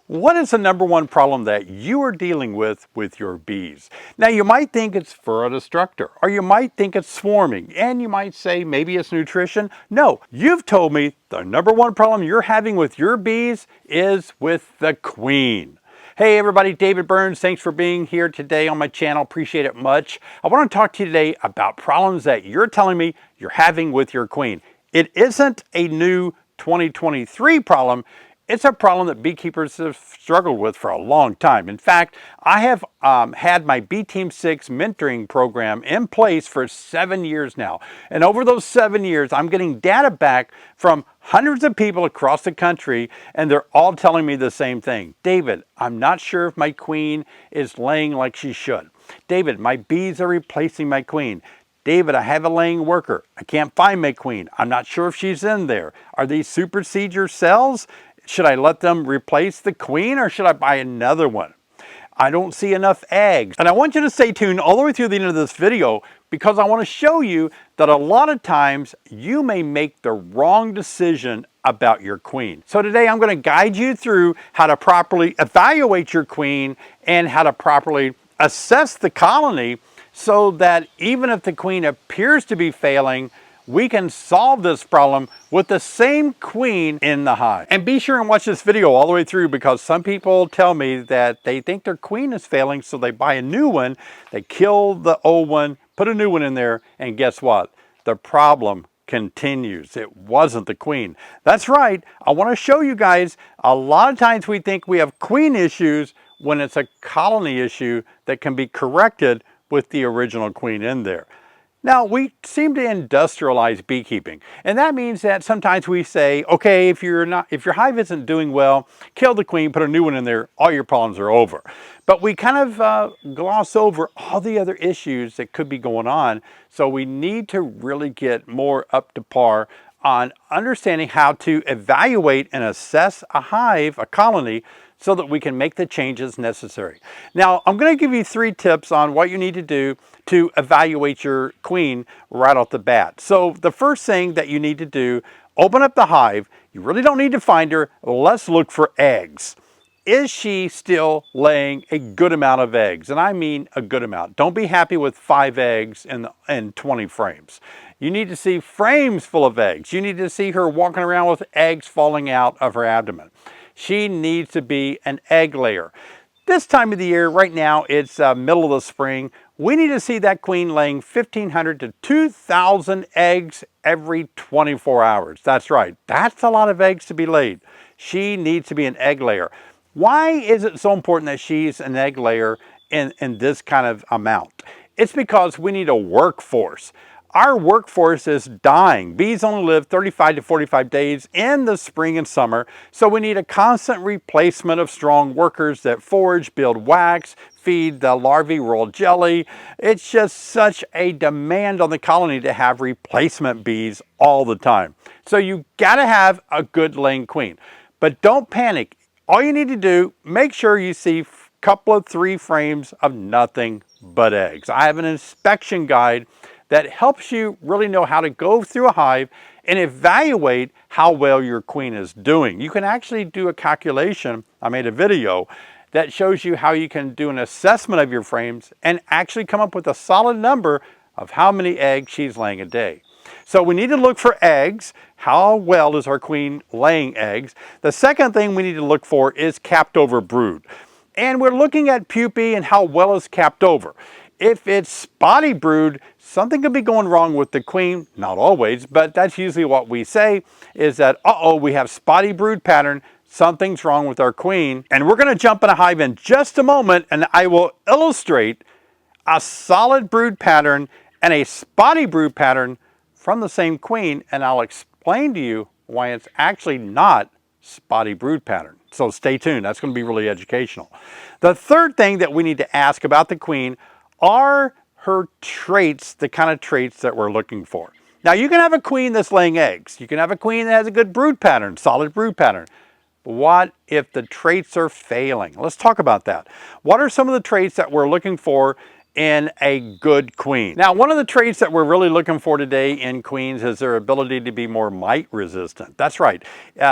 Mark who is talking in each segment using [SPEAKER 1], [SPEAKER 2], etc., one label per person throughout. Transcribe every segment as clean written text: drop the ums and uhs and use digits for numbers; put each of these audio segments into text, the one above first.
[SPEAKER 1] What is the number one problem that you are dealing with your bees? Now you might think it's furrow destructor, or you might think it's swarming, and you might say maybe it's nutrition. No, you've told me the number one problem you're having with your bees is with the queen. Hey everybody, David Burns. Thanks for being here today on my channel. Appreciate it much. I want to talk to you today about problems that you're telling me you're having with your queen. It isn't a new 2023 problem. It's a problem that beekeepers have struggled with for a long time. In fact, I have had my Bee Team 6 mentoring program in place for 7 years now. And over those 7 years, I'm getting data back from hundreds of people across the country, and they're all telling me the same thing. David, I'm not sure if my queen is laying like she should. David, my bees are replacing my queen. David, I have a laying worker. I can't find my queen. I'm not sure if she's in there. Are these supersedure cells? Should I let them replace the queen, or should I buy another one? I don't see enough eggs. And I want you to stay tuned all the way through the end of this video, because I want to show you that a lot of times you may make the wrong decision about your queen. So today I'm going to guide you through how to properly evaluate your queen and how to properly assess the colony, so that even if the queen appears to be failing, we can solve this problem with the same queen in the hive. And be sure and watch this video all the way through, because some people tell me that they think their queen is failing, so they buy a new one, they kill the old one, put a new one in there, and guess what? The problem continues. It wasn't the queen. That's right. I want to show you guys, a lot of times we think we have queen issues when it's a colony issue that can be corrected with the original queen in there. Now, we seem to industrialize beekeeping, and that means that sometimes we say, okay, if your hive isn't doing well, kill the queen, put a new one in there, all your problems are over. But we kind of gloss over all the other issues that could be going on, so we need to really get more up to par on understanding how to evaluate and assess a hive, a colony, so that we can make the changes necessary. Now, I'm going to give you 3 tips on what you need to do to evaluate your queen right off the bat. So the first thing that you need to do, open up the hive. You really don't need to find her. Let's look for eggs. Is she still laying a good amount of eggs? And I mean a good amount. Don't be happy with 5 eggs in 20 frames. You need to see frames full of eggs. You need to see her walking around with eggs falling out of her abdomen. She needs to be an egg layer. This time of the year, right now, it's middle of the spring. We need to see that queen laying 1,500 to 2,000 eggs every 24 hours. That's right. That's a lot of eggs to be laid. She needs to be an egg layer. Why is it so important that she's an egg layer in this kind of amount? It's because we need a workforce. Our workforce is dying. Bees only live 35 to 45 days in the spring and summer, so we need a constant replacement of strong workers that forage, build wax, feed the larvae, roll jelly. It's just such a demand on the colony to have replacement bees all the time. So you gotta have a good laying queen. But don't panic. All you need to do, make sure you see a couple of 3 frames of nothing but eggs. I have an inspection guide that helps you really know how to go through a hive and evaluate how well your queen is doing. You can actually do a calculation. I made a video that shows you how you can do an assessment of your frames and actually come up with a solid number of how many eggs she's laying a day. So we need to look for eggs. How well is our queen laying eggs? The second thing we need to look for is capped over brood. And we're looking at pupae and how well is capped over. If it's spotty brood, something could be going wrong with the queen. Not always, but that's usually what we say, is that, uh-oh, we have spotty brood pattern. Something's wrong with our queen. And we're going to jump in a hive in just a moment, and I will illustrate a solid brood pattern and a spotty brood pattern from the same queen, and I'll explain to you why it's actually not spotty brood pattern. So stay tuned. That's going to be really educational. The third thing that we need to ask about the queen, are her traits the kind of traits that we're looking for? Now, you can have a queen that's laying eggs. You can have a queen that has a good brood pattern, solid brood pattern. But what if the traits are failing? Let's talk about that. What are some of the traits that we're looking for in a good queen. Now, one of the traits that we're really looking for today in queens is their ability to be more mite resistant. That's right.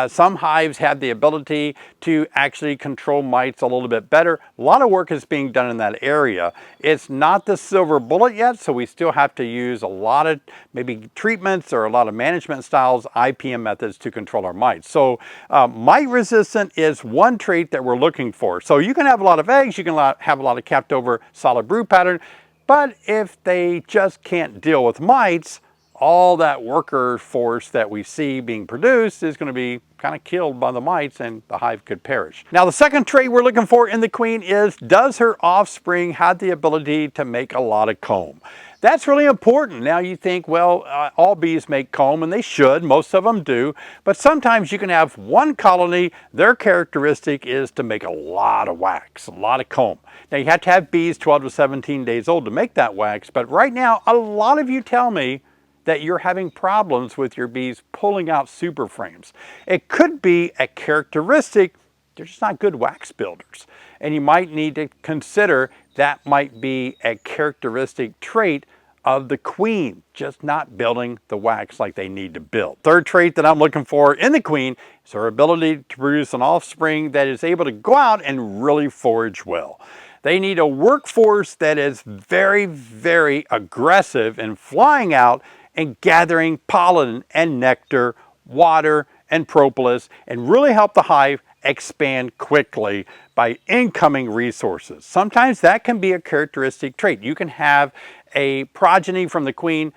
[SPEAKER 1] Some hives have the ability to actually control mites a little bit better. A lot of work is being done in that area. It's not the silver bullet yet, so we still have to use a lot of maybe treatments or a lot of management styles, IPM methods to control our mites. So mite resistant is one trait that we're looking for. So you can have a lot of eggs, you can have a lot of capped over solid brood pattern, but if they just can't deal with mites, all that worker force that we see being produced is going to be kind of killed by the mites and the hive could perish. Now, the second trait we're looking for in the queen is, does her offspring have the ability to make a lot of comb? That's really important. Now you think, well, all bees make comb, and they should, most of them do, but sometimes you can have one colony, their characteristic is to make a lot of wax, a lot of comb. Now you have to have bees 12 to 17 days old to make that wax, but right now, a lot of you tell me that you're having problems with your bees pulling out super frames. It could be a characteristic, they're just not good wax builders. And you might need to consider that might be a characteristic trait of the queen, just not building the wax like they need to build. Third trait that I'm looking for in the queen is her ability to produce an offspring that is able to go out and really forage well. They need a workforce that is very, very aggressive in flying out and gathering pollen and nectar, water and propolis, and really help the hive expand quickly by incoming resources. Sometimes that can be a characteristic trait. You can have a progeny from the queen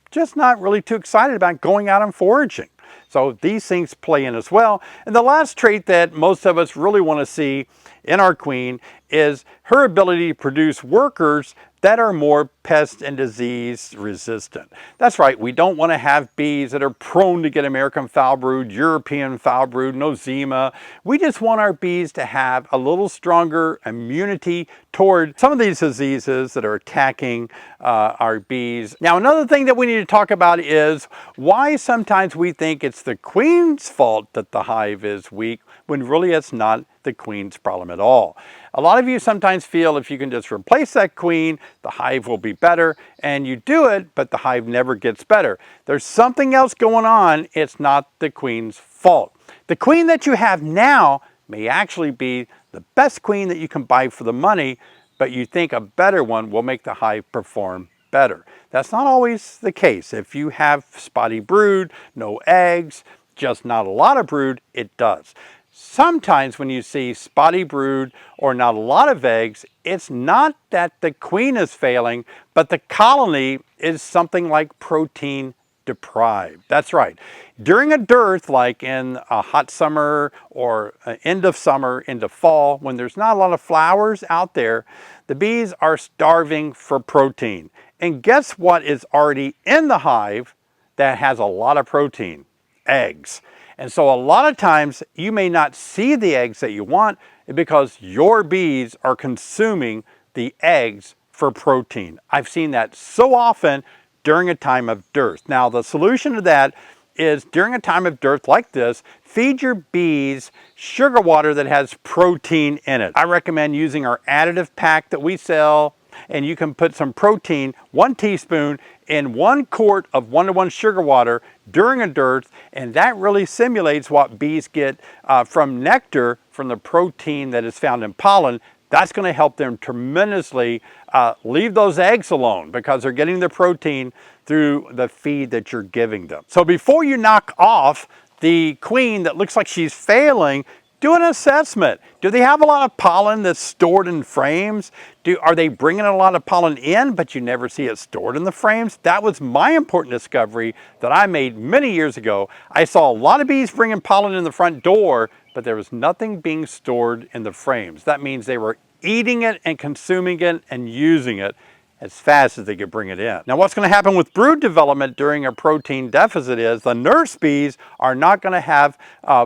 [SPEAKER 1] just not really too excited about going out and foraging. So these things play in as well. And the last trait that most of us really want to see in our queen is her ability to produce workers that are more pest and disease resistant. That's right, we don't want to have bees that are prone to get American foul brood, European foul brood, nosema. We just want our bees to have a little stronger immunity toward some of these diseases that are attacking our bees. Now, another thing that we need to talk about is why sometimes we think it's the queen's fault that the hive is weak, when really it's not the queen's problem at all. A lot of you sometimes feel if you can just replace that queen, the hive will be better, and you do it, but the hive never gets better. There's something else going on. It's not the queen's fault. The queen that you have now may actually be the best queen that you can buy for the money, but you think a better one will make the hive perform better. That's not always the case. If you have spotty brood, no eggs, just not a lot of brood, it does. Sometimes when you see spotty brood or not a lot of eggs, it's not that the queen is failing, but the colony is something like protein deprived. That's right. During a dearth, like in a hot summer or end of summer into fall, when there's not a lot of flowers out there, the bees are starving for protein. And guess what is already in the hive that has a lot of protein? Eggs. And so a lot of times you may not see the eggs that you want because your bees are consuming the eggs for protein. I've seen that so often during a time of dearth. Now, the solution to that is during a time of dearth like this, feed your bees sugar water that has protein in it. I recommend using our additive pack that we sell, and you can put some protein, 1 teaspoon, in 1 quart of 1-to-1 sugar water during a dearth, and that really simulates what bees get from nectar from the protein that is found in pollen. That's going to help them tremendously leave those eggs alone because they're getting the protein through the feed that you're giving them. So before you knock off the queen that looks like she's failing, do an assessment. Do they have a lot of pollen that's stored in frames? Are they bringing a lot of pollen in, but you never see it stored in the frames? That was my important discovery that I made many years ago. I saw a lot of bees bringing pollen in the front door, but there was nothing being stored in the frames. That means they were eating it and consuming it and using it as fast as they could bring it in. Now, what's going to happen with brood development during a protein deficit is the nurse bees are not going to have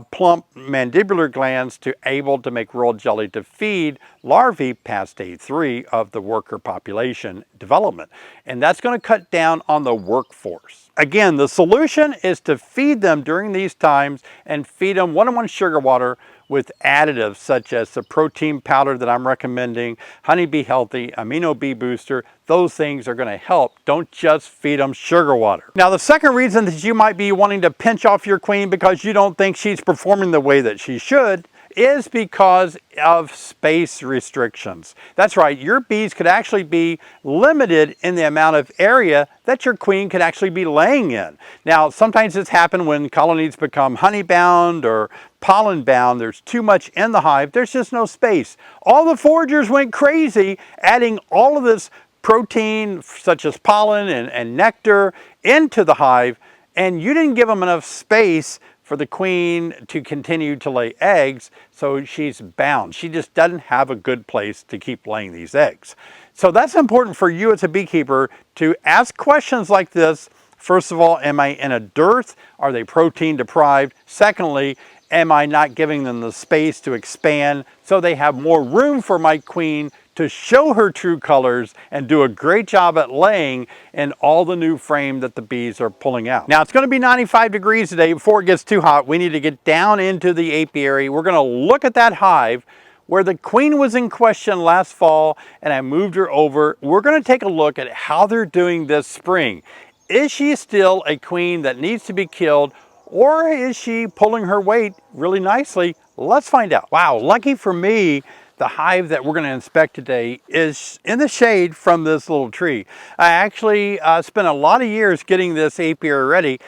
[SPEAKER 1] plump mandibular glands to able to make royal jelly to feed larvae past day 3 of the worker population development. And that's going to cut down on the workforce. Again, the solution is to feed them during these times and feed them 1-to-1 sugar water with additives such as the protein powder that I'm recommending, Honeybee Healthy, Amino Bee Booster. Those things are going to help. Don't just feed them sugar water. Now, the second reason that you might be wanting to pinch off your queen because you don't think she's performing the way that she should is because of space restrictions. That's right, your bees could actually be limited in the amount of area that your queen could actually be laying in. Now, sometimes it's happened when colonies become honey bound or pollen bound. There's too much in the hive. There's just no space. All the foragers went crazy adding all of this protein such as pollen and nectar into the hive, and you didn't give them enough space for the queen to continue to lay eggs, so she's bound. She just doesn't have a good place to keep laying these eggs. So that's important for you as a beekeeper to ask questions like this. First of all, am I in a dearth? Are they protein deprived? Secondly, am I not giving them the space to expand so they have more room for my queen to show her true colors and do a great job at laying in all the new frame that the bees are pulling out. Now, it's going to be 95 degrees today. Before it gets too hot, we need to get down into the apiary. We're going to look at that hive where the queen was in question last fall and I moved her over. We're going to take a look at how they're doing this spring. Is she still a queen that needs to be killed, or is she pulling her weight really nicely? Let's find out. Wow, lucky for me, the hive that we're going to inspect today is in the shade from this little tree. I actually spent a lot of years getting this apiary ready,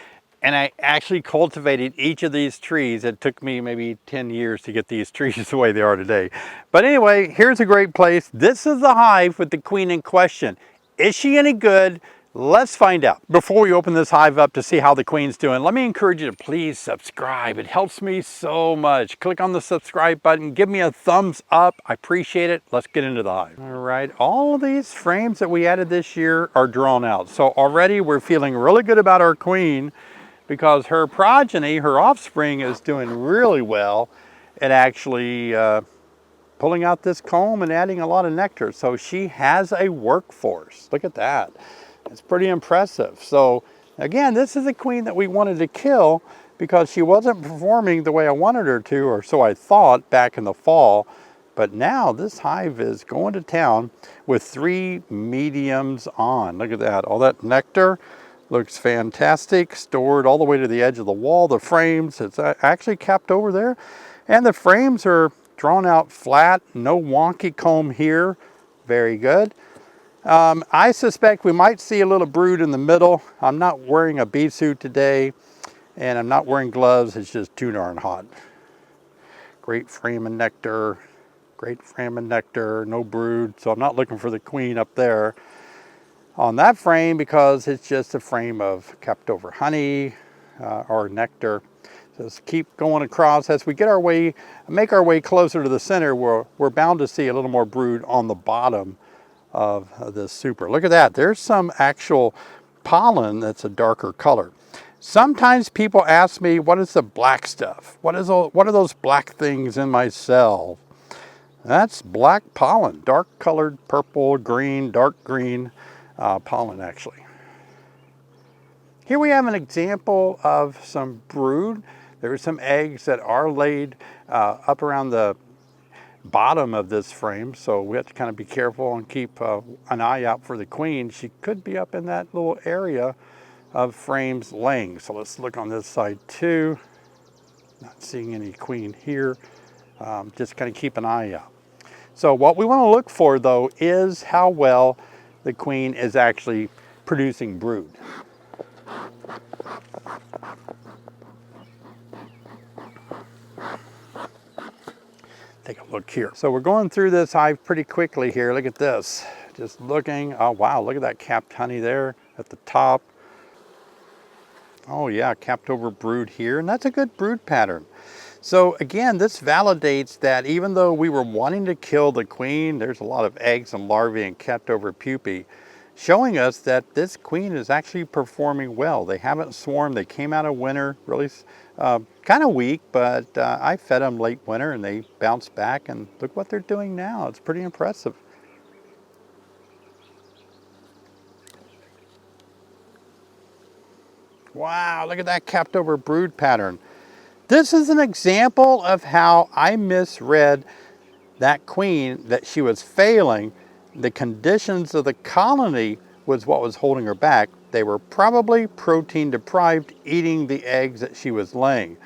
[SPEAKER 1] and I actually cultivated each of these trees. It took me maybe 10 years to get these trees the way they are today. But anyway, here's a great place. This is the hive with the queen in question. Is she any good? Let's find out. Before we open this hive up to see how the queen's doing, let me encourage you to please subscribe. It helps me so much. Click on the subscribe button. Give me a thumbs up. I appreciate it. Let's get into the hive. All right, all of these frames that we added this year are drawn out. So already we're feeling really good about our queen because her progeny, her offspring, is doing really well at actually pulling out this comb and adding a lot of nectar. So she has a workforce. Look at that. It's pretty impressive. So again, this is a queen that we wanted to kill because she wasn't performing the way I wanted her to, or so I thought back in the fall. But now this hive is going to town with 3 mediums on. Look at that. All that nectar looks fantastic, stored all the way to the edge of the wall. The frames, it's actually capped over there. And the frames are drawn out flat, no wonky comb here. Very good. I suspect we might see a little brood in the middle. I'm not wearing a bee suit today, and I'm not wearing gloves. It's just too darn hot. Great frame of nectar, great frame of nectar, no brood. So I'm not looking for the queen up there on that frame because it's just a frame of kept over honey or nectar. So let's keep going across. As we get our way, make our way closer to the center, we're bound to see a little more brood on the bottom of this super. Look at that. There's some actual pollen that's a darker color. Sometimes people ask me, what is the black stuff? What are those black things in my cell? That's black pollen, dark colored purple, green, dark green pollen actually. Here we have an example of some brood. There are some eggs that are laid up around the bottom of this frame, so we have to kind of be careful and keep an eye out for the queen. She could be up in that little area of frames laying. So let's look on this side too. Not seeing any queen here. Just kind of keep an eye out. So what we want to look for though is how well the queen is actually producing brood. Take a look here. So we're going through this hive pretty quickly here. Look at this. Just looking. Oh, wow. Look at that capped honey there at the top. Oh, yeah. Capped over brood here. And that's a good brood pattern. So again, this validates that even though we were wanting to kill the queen, there's a lot of eggs and larvae and kept over pupae, showing us that this queen is actually performing well. They haven't swarmed. They came out of winter really kind of weak, but I fed them late winter and they bounced back, and look what they're doing now. It's pretty impressive. Wow, look at that capped over brood pattern. This is an example of how I misread that queen, that she was failing. The conditions of the colony was what was holding her back. They were probably protein deprived, eating the eggs that she was laying.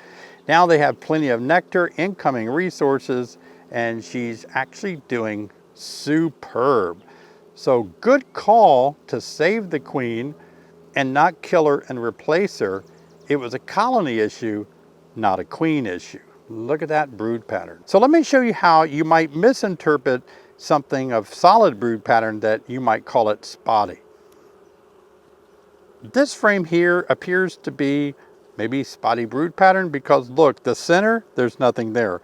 [SPEAKER 1] Now they have plenty of nectar, incoming resources, and she's actually doing superb. So good call to save the queen and not kill her and replace her. It was a colony issue, not a queen issue. Look at that brood pattern. So let me show you how you might misinterpret something of solid brood pattern that you might call it spotty. This frame here appears to be maybe spotty brood pattern because look, the center, there's nothing there.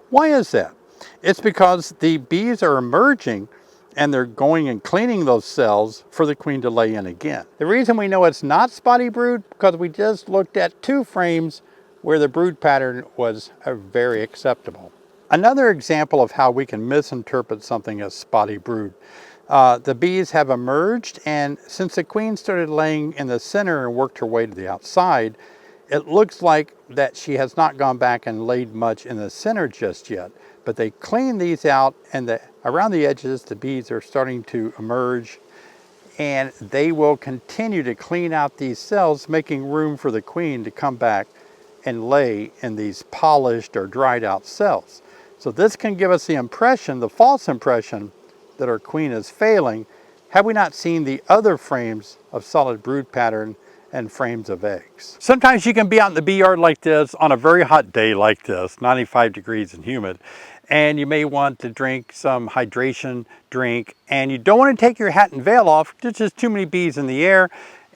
[SPEAKER 1] Why is that? It's because the bees are emerging and they're going and cleaning those cells for the queen to lay in again. The reason we know it's not spotty brood because we just looked at 2 frames where the brood pattern was very acceptable. Another example of how we can misinterpret something as spotty brood. The bees have emerged, and since the queen started laying in the center and worked her way to the outside, it looks like that she has not gone back and laid much in the center just yet. But they clean these out, and around the edges the bees are starting to emerge, and they will continue to clean out these cells, making room for the queen to come back and lay in these polished or dried out cells. So this can give us the impression, the false impression, that our queen is failing, had we not seen the other frames of solid brood pattern and frames of eggs. Sometimes you can be out in the bee yard like this on a very hot day like this, 95 degrees and humid, and you may want to drink some hydration drink, and you don't want to take your hat and veil off. There's just too many bees in the air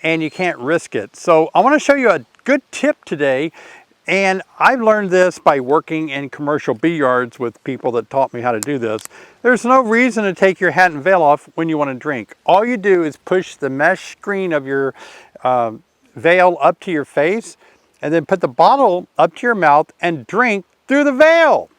[SPEAKER 1] and you can't risk it. So I want to show you a good tip today. And I've learned this by working in commercial bee yards with people that taught me how to do this. There's no reason to take your hat and veil off when you want to drink. All you do is push the mesh screen of your veil up to your face, and then put the bottle up to your mouth and drink through the veil.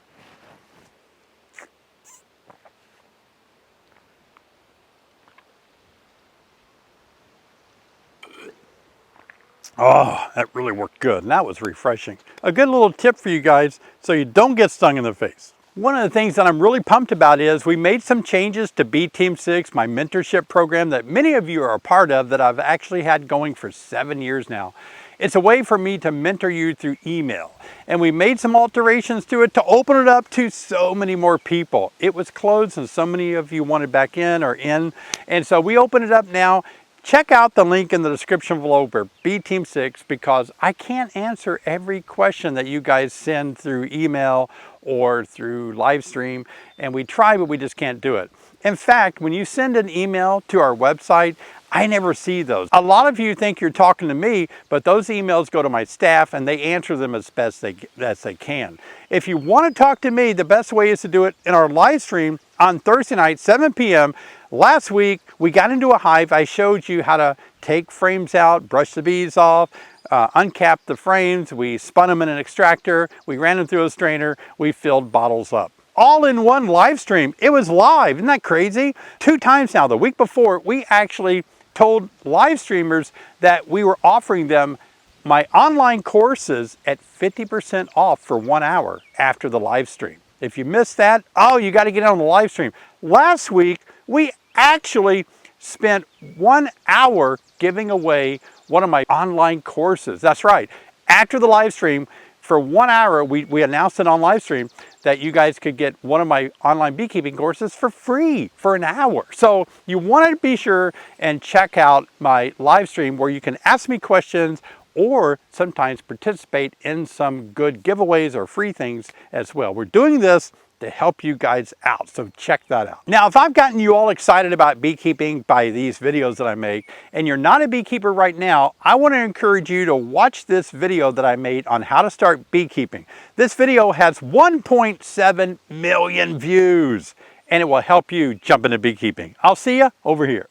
[SPEAKER 1] Oh, that really worked good, and that was refreshing. A good little tip for you guys so you don't get stung in the face. One of the things that I'm really pumped about is we made some changes to Bee Team 6, my mentorship program that many of you are a part of, that I've actually had going for 7 years now. It's a way for me to mentor you through email. And we made some alterations to it to open it up to so many more people. It was closed and so many of you wanted back in or in. And so we open it up now. Check out the link in the description below for Bee Team 6 because I can't answer every question that you guys send through email or through live stream, and we try, but we just can't do it. In fact, when you send an email to our website, I never see those. A lot of you think you're talking to me, but those emails go to my staff and they answer them as best as they can. If you want to talk to me, the best way is to do it in our live stream on Thursday night, 7 p.m. Last week, we got into a hive. I showed you how to take frames out, brush the bees off, uncap the frames. We spun them in an extractor. We ran them through a strainer. We filled bottles up. All in one live stream. It was live. Isn't that crazy? 2 times now. The week before, we actually told live streamers that we were offering them my online courses at 50% off for 1 hour after the live stream. If you missed that, oh, you got to get on the live stream. Last week, we actually spent 1 hour giving away one of my online courses. That's right. After the live stream, for 1 hour, we announced it on live stream that you guys could get one of my online beekeeping courses for free for an hour. So you want to be sure and check out my live stream where you can ask me questions or sometimes participate in some good giveaways or free things as well. We're doing this to help you guys out, so check that out. Now, if I've gotten you all excited about beekeeping by these videos that I make, and you're not a beekeeper right now, I want to encourage you to watch this video that I made on how to start beekeeping. This video has 1.7 million views, and it will help you jump into beekeeping. I'll see you over here.